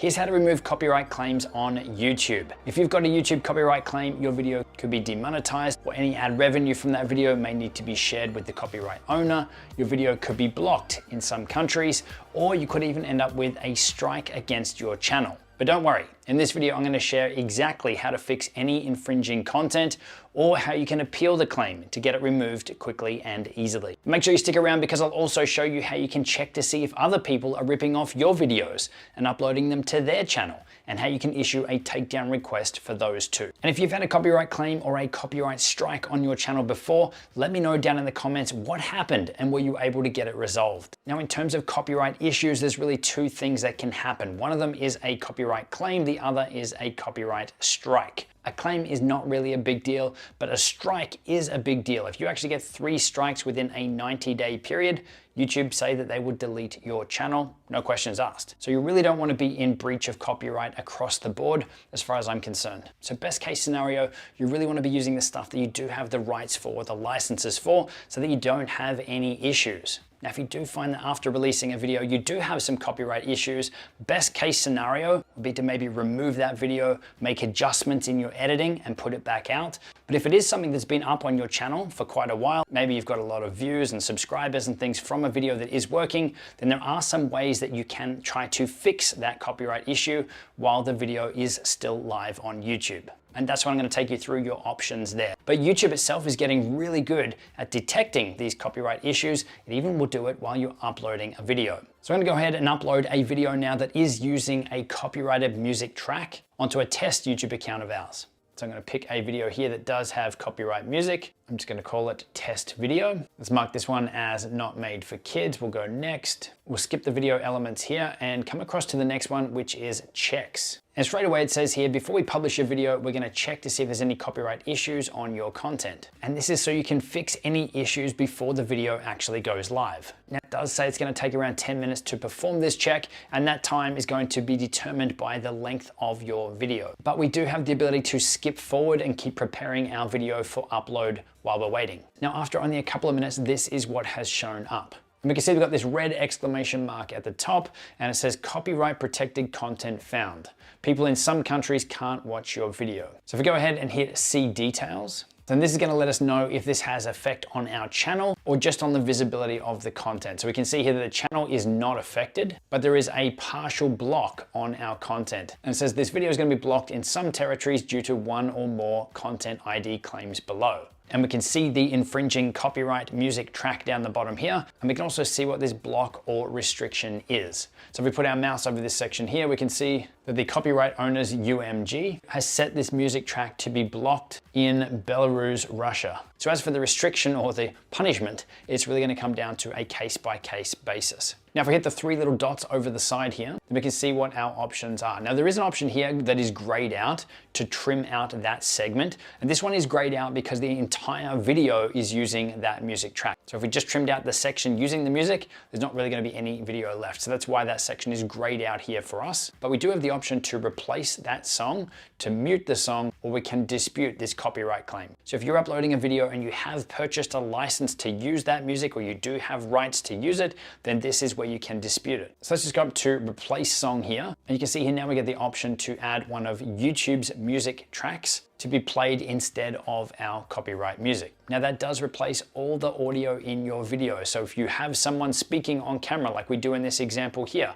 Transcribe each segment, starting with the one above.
Here's how to remove copyright claims on YouTube. If you've got a YouTube copyright claim, your video could be demonetized, or any ad revenue from that video may need to be shared with the copyright owner. Your video could be blocked in some countries, or you could even end up with a strike against your channel. But don't worry, in this video I'm going to share exactly how to fix any infringing content or how you can appeal the claim to get it removed quickly and easily. Make sure you stick around because I'll also show you how you can check to see if other people are ripping off your videos and uploading them to their channel, and how you can issue a takedown request for those too. And if you've had a copyright claim or a copyright strike on your channel before, let me know down in the comments what happened and were you able to get it resolved. Now, in terms of copyright issues, there's really two things that can happen. One of them is a copyright claim, the other is a copyright strike. A claim is not really a big deal, but a strike is a big deal. If you actually get 3 strikes within a 90-day period, YouTube say that they would delete your channel, no questions asked. So you really don't want to be in breach of copyright across the board, as far as I'm concerned. So best case scenario, you really want to be using the stuff that you do have the rights for, the licenses for, so that you don't have any issues. Now, if you do find that after releasing a video, you do have some copyright issues, best case scenario would be to maybe remove that video, make adjustments in your editing and put it back out. But if it is something that's been up on your channel for quite a while, maybe you've got a lot of views and subscribers and things from a video that is working, then there are some ways that you can try to fix that copyright issue while the video is still live on YouTube. And that's what I'm going to take you through your options there. But YouTube itself is getting really good at detecting these copyright issues. It even will do it while you're uploading a video. So I'm going to go ahead and upload a video now that is using a copyrighted music track onto a test YouTube account of ours. So I'm going to pick a video here that does have copyright music. I'm just going to call it test video. Let's mark this one as not made for kids. We'll go next. We'll skip the video elements here and come across to the next one, which is checks. And straight away it says here, before we publish a video, we're going to check to see if there's any copyright issues on your content. And this is so you can fix any issues before the video actually goes live. Now it does say it's going to take around 10 minutes to perform this check, and that time is going to be determined by the length of your video. But we do have the ability to skip forward and keep preparing our video for upload while we're waiting. Now, after only a couple of minutes, this is what has shown up. And we can see we've got this red exclamation mark at the top, and it says copyright protected content found. People in some countries can't watch your video. So if we go ahead and hit see details, then this is going to let us know if this has effect on our channel or just on the visibility of the content. So we can see here that the channel is not affected, but there is a partial block on our content. And it says this video is going to be blocked in some territories due to 1 or more content ID claims below. And we can see the infringing copyright music track down the bottom here. And we can also see what this block or restriction is. So if we put our mouse over this section here, we can see that the copyright owner's UMG has set this music track to be blocked in Belarus, Russia. So as for the restriction or the punishment, it's really going to come down to a case-by-case basis. Now, if we hit the 3 little dots over the side here, then we can see what our options are. Now, there is an option here that is grayed out to trim out that segment. And this one is grayed out because the entire video is using that music track. So if we just trimmed out the section using the music, there's not really going to be any video left. So that's why that section is grayed out here for us. But we do have the option to replace that song, to mute the song, or we can dispute this copyright claim. So if you're uploading a video and you have purchased a license to use that music, or you do have rights to use it, then this is where you can dispute it. So let's just go up to replace song here. And you can see here now we get the option to add one of YouTube's music tracks to be played instead of our copyright music. Now that does replace all the audio in your video. So if you have someone speaking on camera like we do in this example here,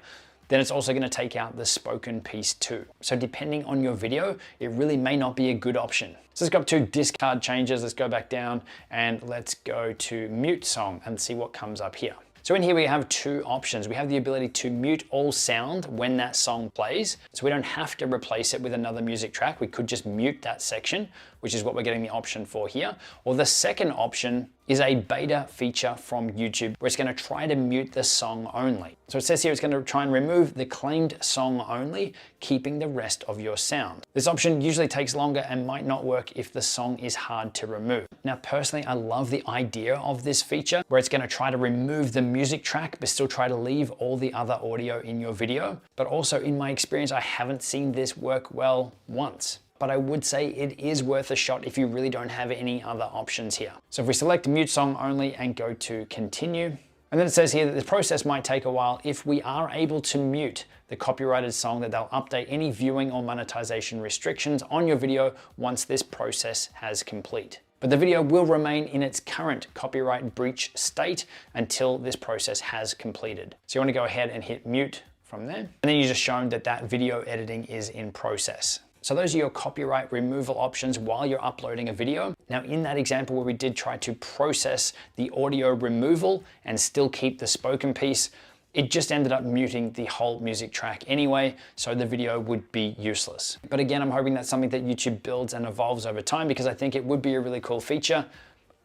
then it's also going to take out the spoken piece too. So depending on your video, it really may not be a good option. So let's go up to discard changes. Let's go back down and let's go to mute song and see what comes up here. So in here we have 2 options. We have the ability to mute all sound when that song plays. So we don't have to replace it with another music track. We could just mute that section, which is what we're getting the option for here. Or the second option is a beta feature from YouTube where it's going to try to mute the song only. So it says here it's going to try and remove the claimed song only, keeping the rest of your sound. This option usually takes longer and might not work if the song is hard to remove. Now personally, I love the idea of this feature where it's going to try to remove the music track but still try to leave all the other audio in your video. But also in my experience, I haven't seen this work well once. But I would say it is worth a shot if you really don't have any other options here. So if we select mute song only and go to continue, And then it says here that this process might take a while. If we are able to mute the copyrighted song, that they'll update any viewing or monetization restrictions on your video once this process has complete. But the video will remain in its current copyright breach state until this process has completed. So you want to go ahead and hit mute from there. And then you're just shown that that video editing is in process. So those are your copyright removal options while you're uploading a video. Now in that example where we did try to process the audio removal and still keep the spoken piece, it just ended up muting the whole music track anyway, so the video would be useless. But again, I'm hoping that's something that YouTube builds and evolves over time, because I think it would be a really cool feature,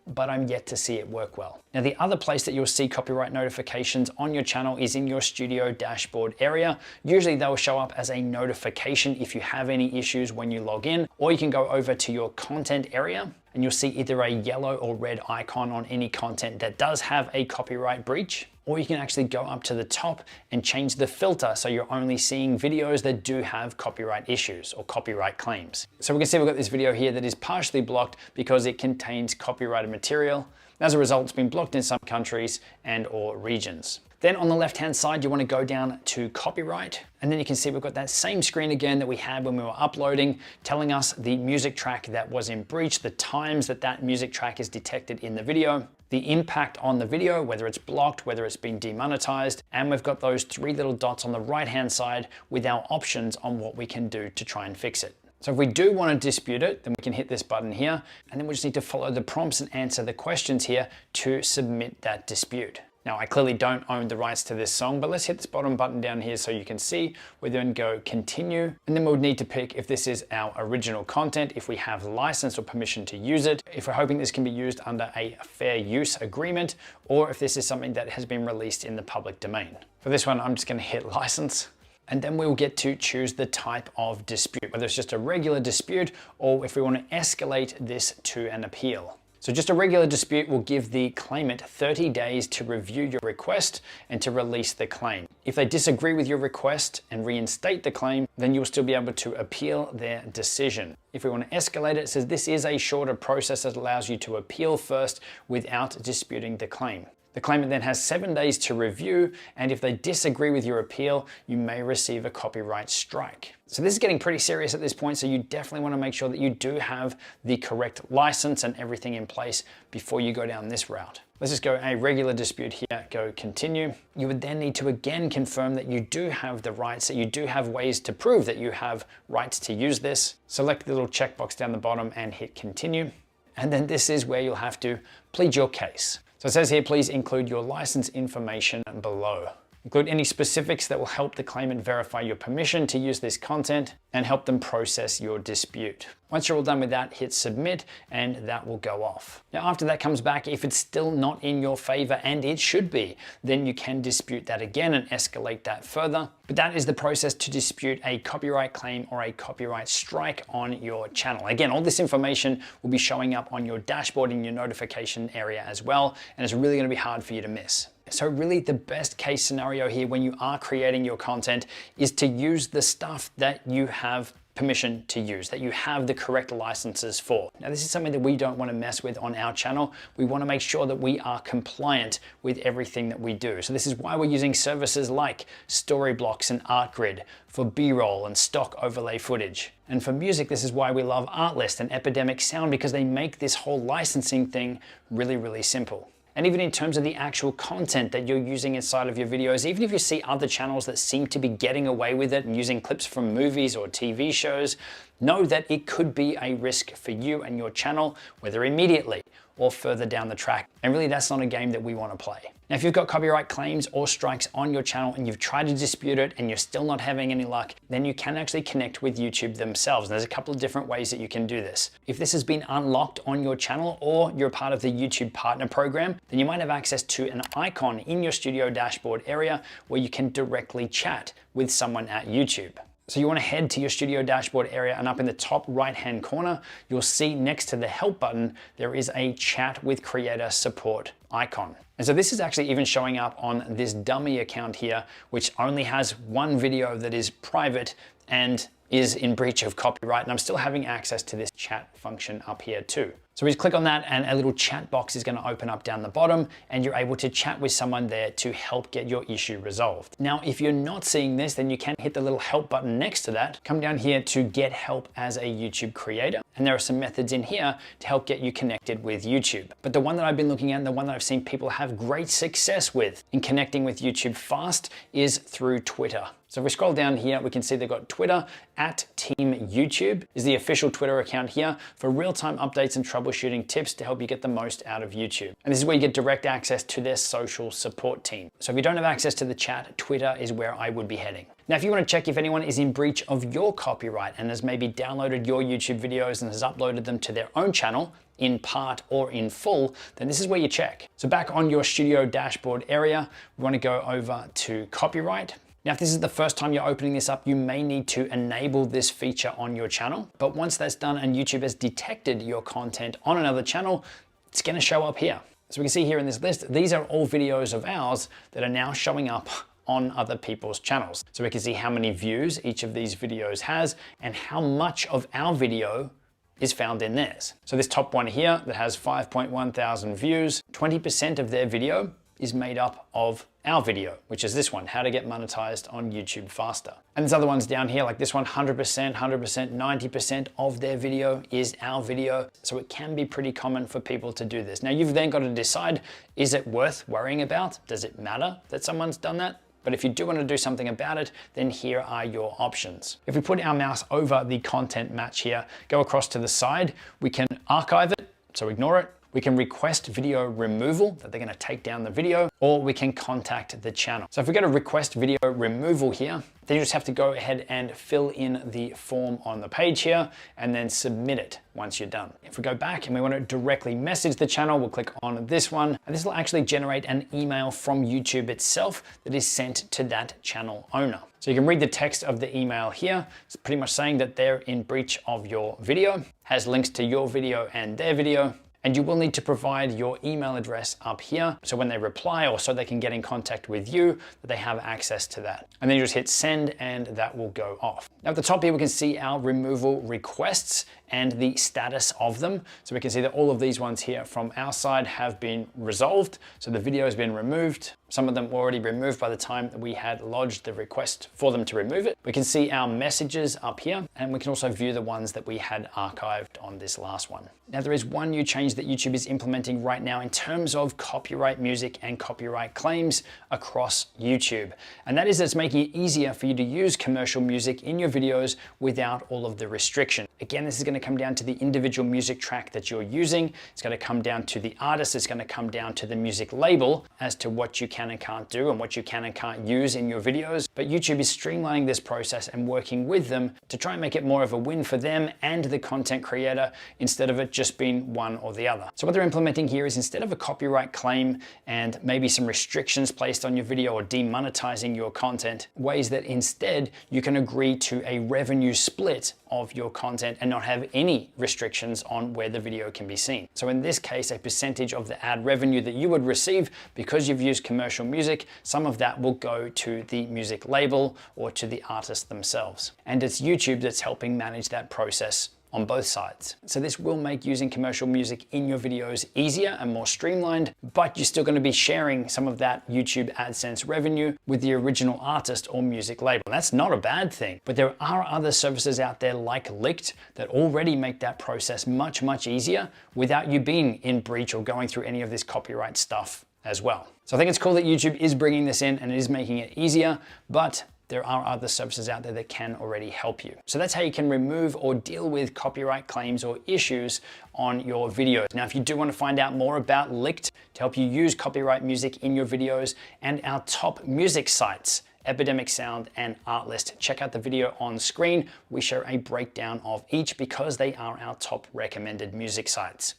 but I'm yet to see it work well. Now, the other place that you'll see copyright notifications on your channel is in your studio dashboard area. Usually they'll show up as a notification if you have any issues when you log in, or you can go over to your content area and you'll see either a yellow or red icon on any content that does have a copyright breach, or you can actually go up to the top and change the filter so you're only seeing videos that do have copyright issues or copyright claims. So we can see we've got this video here that is partially blocked because it contains copyrighted material. As a result, it's been blocked in some countries and or regions. Then on the left-hand side, you want to go down to copyright, and then you can see we've got that same screen again that we had when we were uploading, telling us the music track that was in breach, the times that that music track is detected in the video, the impact on the video, whether it's blocked, whether it's been demonetized, and we've got those three little dots on the right-hand side with our options on what we can do to try and fix it. So if we do want to dispute it, then we can hit this button here, and then we just need to follow the prompts and answer the questions here to submit that dispute. Now, I clearly don't own the rights to this song, but let's hit this bottom button down here so you can see. We then go continue, and then we'll need to pick if this is our original content, if we have license or permission to use it, if we're hoping this can be used under a fair use agreement, or if this is something that has been released in the public domain. For this one, I'm just going to hit license. And then we'll get to choose the type of dispute, whether it's just a regular dispute or if we want to escalate this to an appeal. So just a regular dispute will give the claimant 30 days to review your request and to release the claim. If they disagree with your request and reinstate the claim, then you'll still be able to appeal their decision. If we want to escalate it, it says this is a shorter process that allows you to appeal first without disputing the claim. The claimant then has 7 days to review, and if they disagree with your appeal, you may receive a copyright strike. So this is getting pretty serious at this point, so you definitely want to make sure that you do have the correct license and everything in place before you go down this route. Let's just go a regular dispute here, go continue. You would then need to again confirm that you do have the rights, that you do have ways to prove that you have rights to use this. Select the little checkbox down the bottom and hit continue. And then this is where you'll have to plead your case. So it says here, please include your license information below. Include any specifics that will help the claimant verify your permission to use this content and help them process your dispute. Once you're all done with that, hit submit and that will go off. Now after that comes back, if it's still not in your favor, and it should be, then you can dispute that again and escalate that further. But that is the process to dispute a copyright claim or a copyright strike on your channel. Again, all this information will be showing up on your dashboard in your notification area as well, and it's really going to be hard for you to miss. So really the best case scenario here when you are creating your content is to use the stuff that you have permission to use, that you have the correct licenses for. Now this is something that we don't want to mess with on our channel. We want to make sure that we are compliant with everything that we do. So this is why we're using services like Storyblocks and ArtGrid for B-roll and stock overlay footage. And for music, this is why we love Artlist and Epidemic Sound, because they make this whole licensing thing really, really simple. And even in terms of the actual content that you're using inside of your videos, even if you see other channels that seem to be getting away with it and using clips from movies or TV shows, know that it could be a risk for you and your channel, whether immediately or further down the track. And really that's not a game that we want to play. Now, if you've got copyright claims or strikes on your channel and you've tried to dispute it and you're still not having any luck, then you can actually connect with YouTube themselves. And there's a couple of different ways that you can do this. If this has been unlocked on your channel or you're part of the YouTube Partner Program, then you might have access to an icon in your studio dashboard area where you can directly chat with someone at YouTube. So you want to head to your studio dashboard area, and up in the top right-hand corner, you'll see next to the help button, there is a chat with creator support icon. And so this is actually even showing up on this dummy account here, which only has one video that is private and is in breach of copyright. And I'm still having access to this chat function up here too. So we just click on that and a little chat box is going to open up down the bottom and you're able to chat with someone there to help get your issue resolved. Now, if you're not seeing this, then you can hit the little help button next to that. Come down here to get help as a YouTube creator. And there are some methods in here to help get you connected with YouTube. But the one that I've been looking at and the one that I've seen people have great success with in connecting with YouTube fast is through Twitter. So if we scroll down here, we can see they've got Twitter @TeamYouTube is the official Twitter account here for real-time updates and troubleshooting tips to help you get the most out of YouTube. And this is where you get direct access to their social support team. So if you don't have access to the chat, Twitter is where I would be heading. Now, if you want to check if anyone is in breach of your copyright and has maybe downloaded your YouTube videos and has uploaded them to their own channel, in part or in full, then this is where you check. So back on your studio dashboard area, we want to go over to copyright. Now, if this is the first time you're opening this up, you may need to enable this feature on your channel. But once that's done and YouTube has detected your content on another channel, it's going to show up here. So we can see here in this list, these are all videos of ours that are now showing up on other people's channels. So we can see how many views each of these videos has and how much of our video is found in theirs. So this top one here that has 5.1 thousand views, 20% of their video is made up of our video, which is this one, how to get monetized on YouTube faster. And there's other ones down here, like this one, 100%, 90% of their video is our video. So it can be pretty common for people to do this. Now you've then got to decide, is it worth worrying about? Does it matter that someone's done that? But if you do want to do something about it, then here are your options. If we put our mouse over the content match here, go across to the side, we can archive it, so ignore it. We can request video removal, that they're going to take down the video, or we can contact the channel. So if we go to request video removal here, then you just have to go ahead and fill in the form on the page here and then submit it once you're done. If we go back and we want to directly message the channel, we'll click on this one, and this will actually generate an email from YouTube itself that is sent to that channel owner. So you can read the text of the email here. It's pretty much saying that they're in breach of your video, has links to your video and their video, and you will need to provide your email address up here. So when they reply or so they can get in contact with you, that they have access to that. And then you just hit send and that will go off. Now at the top here, we can see our removal requests and the status of them. So we can see that all of these ones here from our side have been resolved. So the video has been removed. Some of them were already removed by the time that we had lodged the request for them to remove it. We can see our messages up here, and we can also view the ones that we had archived on this last one. Now there is one new change that YouTube is implementing right now in terms of copyright music and copyright claims across YouTube. And that is it's making it easier for you to use commercial music in your videos without all of the restriction. Again, this is going to come down to the individual music track that you're using. It's going to come down to the artist. It's going to come down to the music label as to what you can and can't do and what you can and can't use in your videos. But YouTube is streamlining this process and working with them to try and make it more of a win for them and the content creator instead of it just being one or the other. So what they're implementing here is instead of a copyright claim and maybe some restrictions placed on your video or demonetizing your content, ways that instead you can agree to a revenue split of your content and not have any restrictions on where the video can be seen. So in this case, a percentage of the ad revenue that you would receive because you've used commercial music, some of that will go to the music label or to the artist themselves. And it's YouTube that's helping manage that process on both sides. So this will make using commercial music in your videos easier and more streamlined, but you're still going to be sharing some of that YouTube AdSense revenue with the original artist or music label. That's not a bad thing, but there are other services out there like Licked that already make that process much, much easier without you being in breach or going through any of this copyright stuff as well. So I think it's cool that YouTube is bringing this in and it is making it easier, but there are other services out there that can already help you. So that's how you can remove or deal with copyright claims or issues on your videos. Now, if you do want to find out more about Licked to help you use copyright music in your videos and our top music sites, Epidemic Sound and Artlist, check out the video on screen. We show a breakdown of each because they are our top recommended music sites.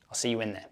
I'll see you in there.